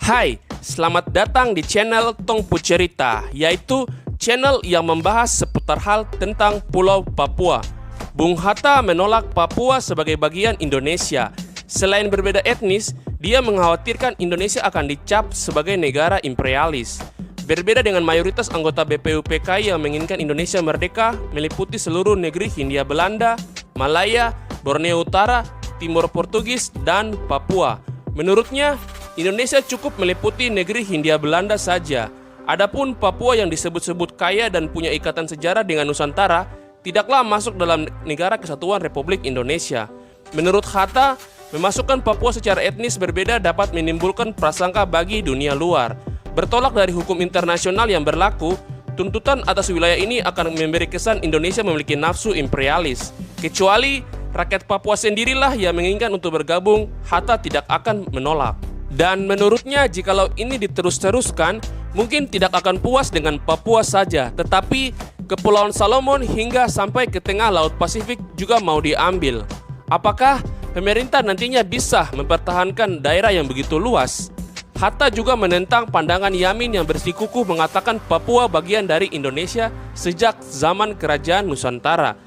Hai, selamat datang di channel Tongpu Cerita, yaitu channel yang membahas seputar hal tentang Pulau Papua. Bung Hatta menolak Papua sebagai bagian Indonesia. Selain berbeda etnis, dia mengkhawatirkan Indonesia akan dicap sebagai negara imperialis. Berbeda dengan mayoritas anggota BPUPKI yang menginginkan Indonesia merdeka meliputi seluruh negeri Hindia Belanda, Malaya, Borneo Utara, Timor Portugis, dan Papua. Menurutnya, Indonesia cukup meliputi negeri Hindia Belanda saja. Adapun Papua yang disebut-sebut kaya dan punya ikatan sejarah dengan Nusantara, tidaklah masuk dalam Negara Kesatuan Republik Indonesia. Menurut Hatta, memasukkan Papua secara etnis berbeda dapat menimbulkan prasangka bagi dunia luar. Bertolak dari hukum internasional yang berlaku, tuntutan atas wilayah ini akan memberi kesan Indonesia memiliki nafsu imperialis. Kecuali rakyat Papua sendirilah yang menginginkan untuk bergabung, Hatta tidak akan menolak. Dan menurutnya jikalau ini diterus-teruskan, mungkin tidak akan puas dengan Papua saja, tetapi Kepulauan Salomon hingga sampai ke tengah Laut Pasifik juga mau diambil. Apakah pemerintah nantinya bisa mempertahankan daerah yang begitu luas? Hatta juga menentang pandangan Yamin yang bersikukuh mengatakan Papua bagian dari Indonesia sejak zaman Kerajaan Nusantara.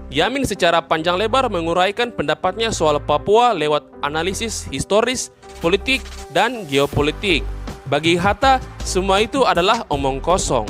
Yamin secara panjang lebar menguraikan pendapatnya soal Papua lewat analisis historis, politik, dan geopolitik. Bagi Hatta, semua itu adalah omong kosong.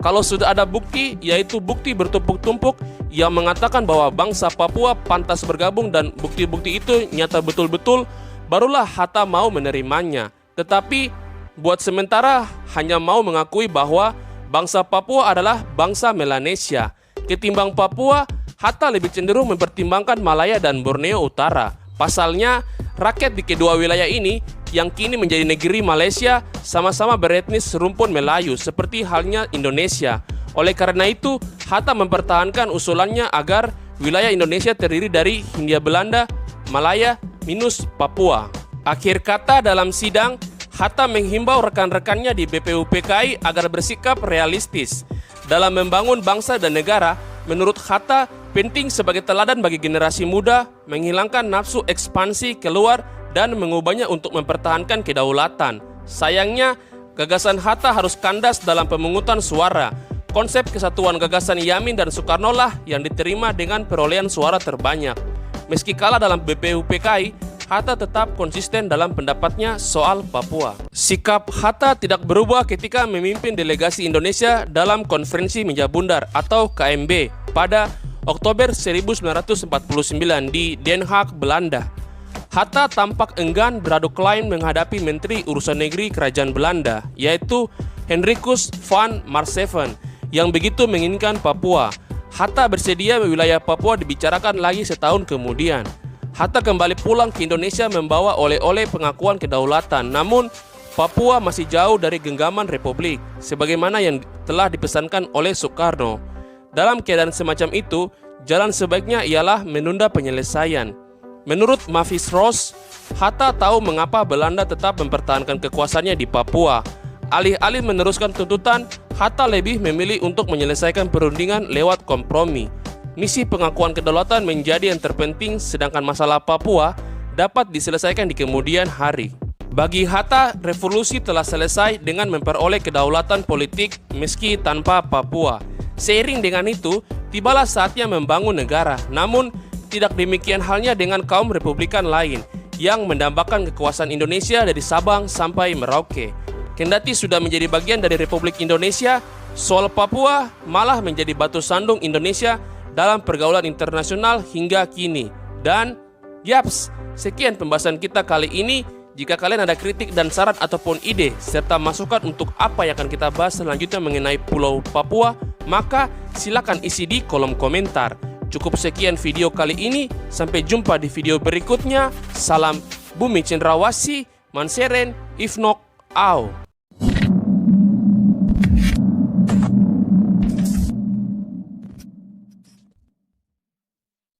Kalau sudah ada bukti, yaitu bukti bertumpuk-tumpuk yang mengatakan bahwa bangsa Papua pantas bergabung dan bukti-bukti itu nyata betul-betul, barulah Hatta mau menerimanya. Tetapi, buat sementara hanya mau mengakui bahwa bangsa Papua adalah bangsa Melanesia. Ketimbang Papua, Hatta lebih cenderung mempertimbangkan Malaya dan Borneo Utara. Pasalnya, rakyat di kedua wilayah ini yang kini menjadi negeri Malaysia sama-sama beretnis serumpun Melayu seperti halnya Indonesia. Oleh karena itu, Hatta mempertahankan usulannya agar wilayah Indonesia terdiri dari Hindia Belanda, Malaya, minus Papua. Akhir kata dalam sidang, Hatta menghimbau rekan-rekannya di BPUPKI agar bersikap realistis. Dalam membangun bangsa dan negara, menurut Hatta, penting sebagai teladan bagi generasi muda menghilangkan nafsu ekspansi keluar dan mengubahnya untuk mempertahankan kedaulatan. Sayangnya, gagasan Hatta harus kandas dalam pemungutan suara. Konsep kesatuan gagasan Yamin dan Soekarno lah yang diterima dengan perolehan suara terbanyak. Meski kalah dalam BPUPKI, Hatta tetap konsisten dalam pendapatnya soal Papua. Sikap Hatta tidak berubah ketika memimpin delegasi Indonesia dalam Konferensi Meja Bundar atau KMB pada Oktober 1949 di Den Haag, Belanda. Hatta tampak enggan beradu klaim menghadapi Menteri Urusan Negeri Kerajaan Belanda, yaitu Hendrikus van Marsseven, yang begitu menginginkan Papua. Hatta bersedia wilayah Papua dibicarakan lagi setahun kemudian. Hatta kembali pulang ke Indonesia membawa oleh-oleh pengakuan kedaulatan, namun Papua masih jauh dari genggaman republik, sebagaimana yang telah dipesankan oleh Soekarno. Dalam keadaan semacam itu, jalan sebaiknya ialah menunda penyelesaian. Menurut Mavis Ross, Hatta tahu mengapa Belanda tetap mempertahankan kekuasaannya di Papua. Alih-alih meneruskan tuntutan, Hatta lebih memilih untuk menyelesaikan perundingan lewat kompromi. Misi pengakuan kedaulatan menjadi yang terpenting, sedangkan masalah Papua dapat diselesaikan di kemudian hari. Bagi Hatta, revolusi telah selesai dengan memperoleh kedaulatan politik meski tanpa Papua. Seiring dengan itu, tibalah saatnya membangun negara. Namun, tidak demikian halnya dengan kaum republikan lain yang mendambakan kekuasaan Indonesia dari Sabang sampai Merauke. Kendati sudah menjadi bagian dari Republik Indonesia, soal Papua malah menjadi batu sandung Indonesia dalam pergaulan internasional hingga kini. Dan, yaps, sekian pembahasan kita kali ini. Jika kalian ada kritik dan saran ataupun ide, serta masukan untuk apa yang akan kita bahas selanjutnya mengenai Pulau Papua, maka silakan isi di kolom komentar. Cukup sekian video kali ini, sampai jumpa di video berikutnya. Salam Bumi Cendrawasih, Manseren, Ifnok, Au.